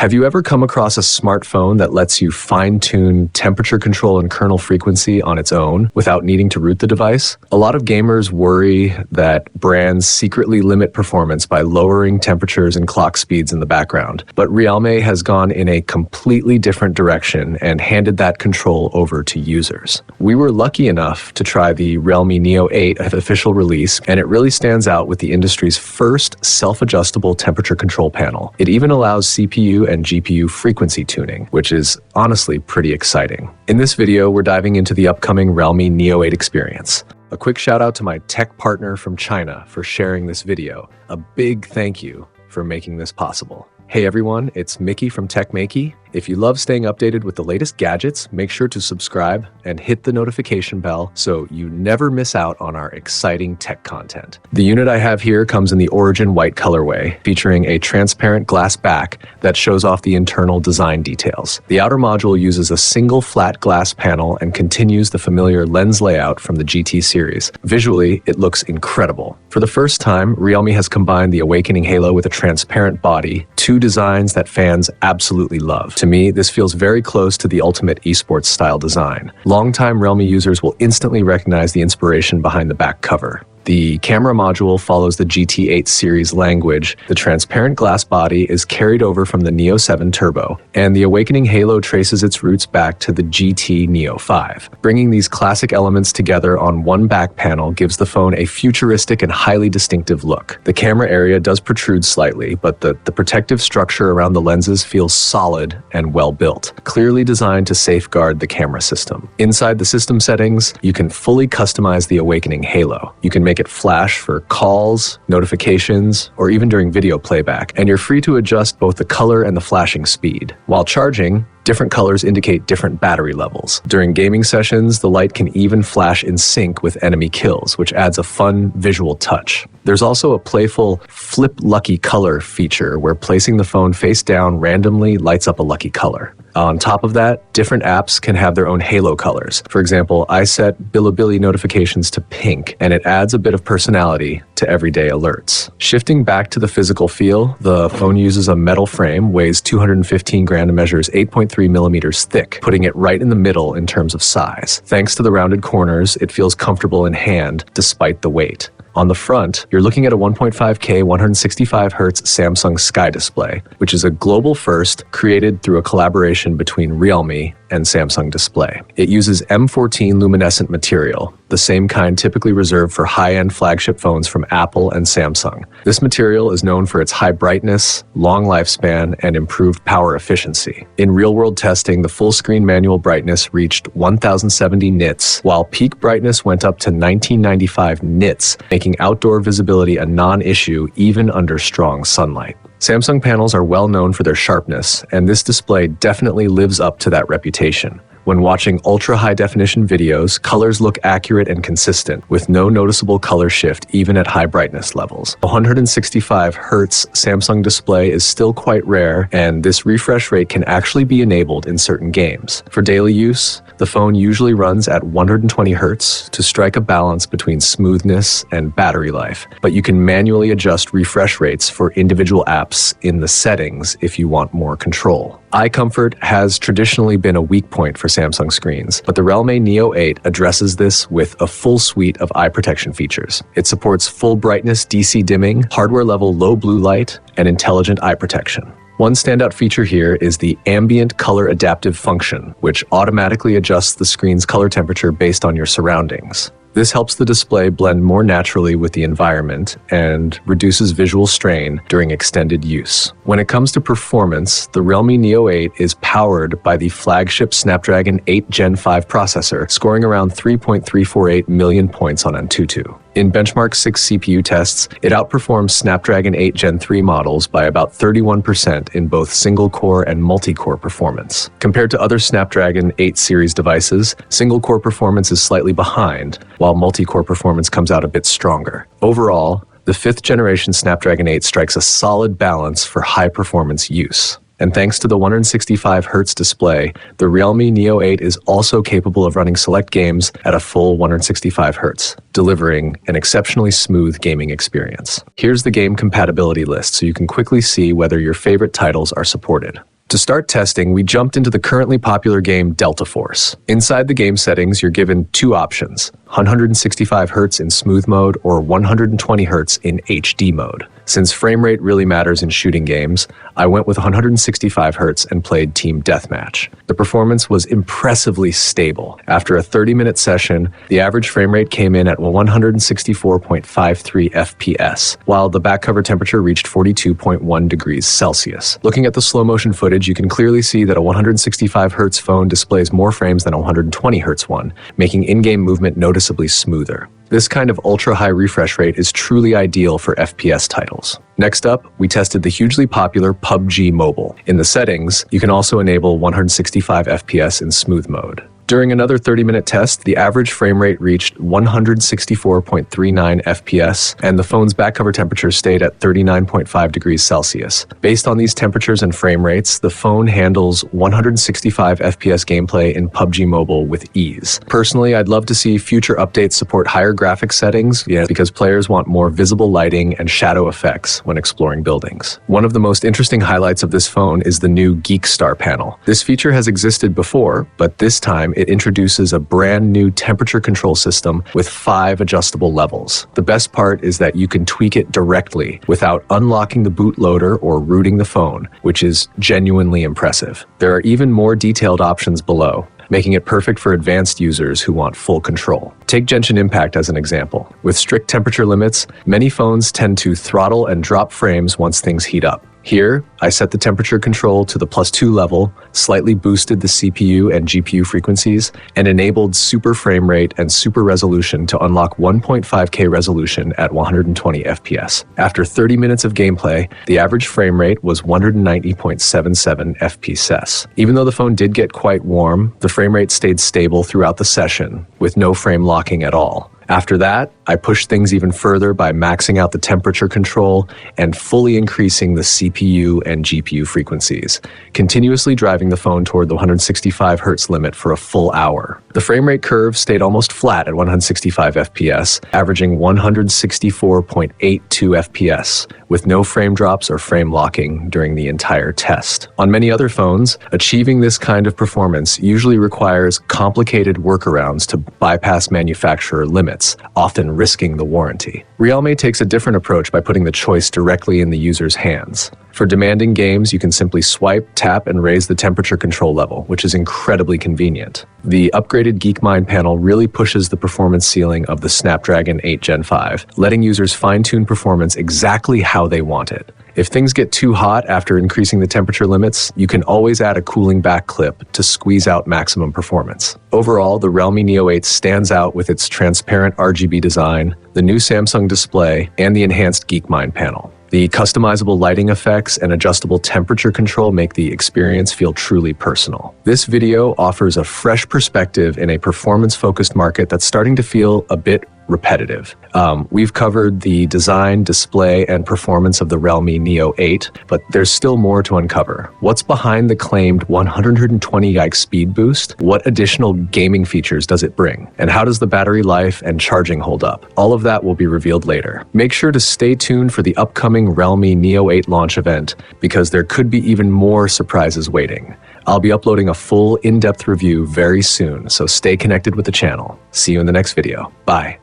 Have you ever come across a smartphone that lets you fine-tune temperature control and kernel frequency on its own without needing to root the device? A lot of gamers worry that brands secretly limit performance by lowering temperatures and clock speeds in the background, but Realme has gone in a completely different direction and handed that control over to users. We were lucky enough to try the Realme Neo 8 official release, and it really stands out with the industry's first self-adjustable temperature control panel. It even allows CPU and GPU frequency tuning, which is honestly pretty exciting. In this video, we're diving into the upcoming Realme Neo 8 experience. A quick shout out to my tech partner from China for sharing this video. A big thank you for making this possible. Hey everyone, it's Maiky from techmaiky. If you love staying updated with the latest gadgets, make sure to subscribe and hit the notification bell so you never miss out on our exciting tech content. The unit I have here comes in the Origin white colorway, featuring a transparent glass back that shows off the internal design details. The outer module uses a single flat glass panel and continues the familiar lens layout from the GT series. Visually, it looks incredible. For the first time, Realme has combined the Awakening Halo with a transparent body, two designs that fans absolutely love. To me, this feels very close to the ultimate esports style design. Longtime Realme users will instantly recognize the inspiration behind the back cover. The camera module follows the GT8 series language. The transparent glass body is carried over from the Neo 7 Turbo, and the Awakening Halo traces its roots back to the GT Neo 5. Bringing these classic elements together on one back panel gives the phone a futuristic and highly distinctive look. The camera area does protrude slightly, but the protective structure around the lenses feels solid and well built, clearly designed to safeguard the camera system. Inside the system settings, you can fully customize the Awakening Halo. You can make it flash for calls, notifications, or even during video playback, and you're free to adjust both the color and the flashing speed. While charging, different colors indicate different battery levels. During gaming sessions, the light can even flash in sync with enemy kills, which adds a fun visual touch. There's also a playful flip lucky color feature where placing the phone face down randomly lights up a lucky color. On top of that, different apps can have their own halo colors. For example, I set Bilibili notifications to pink, and it adds a bit of personality to everyday alerts. Shifting back to the physical feel, the phone uses a metal frame, weighs 215 grams and measures 8.3 millimeters thick, putting it right in the middle in terms of size. Thanks to the rounded corners, it feels comfortable in hand despite the weight. On the front, you're looking at a 1.5K 165Hz Samsung Sky display, which is a global first created through a collaboration between Realme and Samsung Display. It uses M14 luminescent material, the same kind typically reserved for high-end flagship phones from Apple and Samsung. This material is known for its high brightness, long lifespan, and improved power efficiency. In real-world testing, the full-screen manual brightness reached 1070 nits, while peak brightness went up to 1995 nits, making outdoor visibility a non-issue even under strong sunlight. Samsung panels are well known for their sharpness, and this display definitely lives up to that reputation. When watching ultra-high-definition videos, colors look accurate and consistent, with no noticeable color shift even at high brightness levels. A 165Hz Samsung display is still quite rare, and this refresh rate can actually be enabled in certain games. For daily use, the phone usually runs at 120Hz to strike a balance between smoothness and battery life, but you can manually adjust refresh rates for individual apps in the settings if you want more control. Eye comfort has traditionally been a weak point for Samsung screens, but the Realme Neo 8 addresses this with a full suite of eye protection features. It supports full brightness DC dimming, hardware-level low blue light, and intelligent eye protection. One standout feature here is the ambient color adaptive function, which automatically adjusts the screen's color temperature based on your surroundings. This helps the display blend more naturally with the environment and reduces visual strain during extended use. When it comes to performance, the Realme Neo 8 is powered by the flagship Snapdragon 8 Gen 5 processor, scoring around 3.348 million points on Antutu. In Benchmark 6 CPU tests, it outperforms Snapdragon 8 Gen 3 models by about 31% in both single-core and multi-core performance. Compared to other Snapdragon 8 series devices, single-core performance is slightly behind, while multi-core performance comes out a bit stronger. Overall, the 5th generation Snapdragon 8 strikes a solid balance for high-performance use. And thanks to the 165Hz display, the Realme Neo 8 is also capable of running select games at a full 165Hz, delivering an exceptionally smooth gaming experience. Here's the game compatibility list so you can quickly see whether your favorite titles are supported. To start testing, we jumped into the currently popular game Delta Force. Inside the game settings, you're given two options: 165 Hz in smooth mode or 120 Hz in HD mode. Since frame rate really matters in shooting games, I went with 165 Hz and played Team Deathmatch. The performance was impressively stable. After a 30-minute session, the average frame rate came in at 164.53 FPS, while the back cover temperature reached 42.1 degrees Celsius. Looking at the slow motion footage, you can clearly see that a 165 Hz phone displays more frames than a 120 Hz one, making in-game movement noticeably smoother. This kind of ultra-high refresh rate is truly ideal for FPS titles. Next up, we tested the hugely popular PUBG Mobile. In the settings, you can also enable 165 FPS in smooth mode. During another 30-minute test, the average frame rate reached 164.39 FPS, and the phone's back cover temperature stayed at 39.5 degrees Celsius. Based on these temperatures and frame rates, the phone handles 165 FPS gameplay in PUBG Mobile with ease. Personally, I'd love to see future updates support higher graphics settings, because players want more visible lighting and shadow effects when exploring buildings. One of the most interesting highlights of this phone is the new Geek Panel. This feature has existed before, but this time it introduces a brand new temperature control system with 5 adjustable levels. The best part is that you can tweak it directly without unlocking the bootloader or rooting the phone, which is genuinely impressive. There are even more detailed options below, making it perfect for advanced users who want full control. Take Genshin Impact as an example. With strict temperature limits, many phones tend to throttle and drop frames once things heat up. Here, I set the temperature control to the +2 level, slightly boosted the CPU and GPU frequencies, and enabled super frame rate and super resolution to unlock 1.5K resolution at 120 FPS. After 30 minutes of gameplay, the average frame rate was 190.77 FPS. Even though the phone did get quite warm, the frame rate stayed stable throughout the session, with no frame locking at all. After that, I pushed things even further by maxing out the temperature control and fully increasing the CPU and GPU frequencies, continuously driving the phone toward the 165 Hz limit for a full hour. The frame rate curve stayed almost flat at 165 FPS, averaging 164.82 FPS, with no frame drops or frame locking during the entire test. On many other phones, achieving this kind of performance usually requires complicated workarounds to bypass manufacturer limits, often risking the warranty. Realme takes a different approach by putting the choice directly in the user's hands. For demanding games, you can simply swipe, tap, and raise the temperature control level, which is incredibly convenient. The upgraded Geek Mind Panel really pushes the performance ceiling of the Snapdragon 8 Gen 5, letting users fine-tune performance exactly how they want it. If things get too hot after increasing the temperature limits, you can always add a cooling back clip to squeeze out maximum performance. Overall, the Realme Neo 8 stands out with its transparent RGB design, the new Samsung display, and the enhanced Geek Mind Panel. The customizable lighting effects and adjustable temperature control make the experience feel truly personal. This video offers a fresh perspective in a performance-focused market that's starting to feel a bit repetitive. We've covered the design, display, and performance of the Realme Neo 8, but there's still more to uncover. What's behind the claimed 120 GHz speed boost? What additional gaming features does it bring? And how does the battery life and charging hold up? All of that will be revealed later. Make sure to stay tuned for the upcoming Realme Neo 8 launch event, because there could be even more surprises waiting. I'll be uploading a full in-depth review very soon, so stay connected with the channel. See you in the next video. Bye.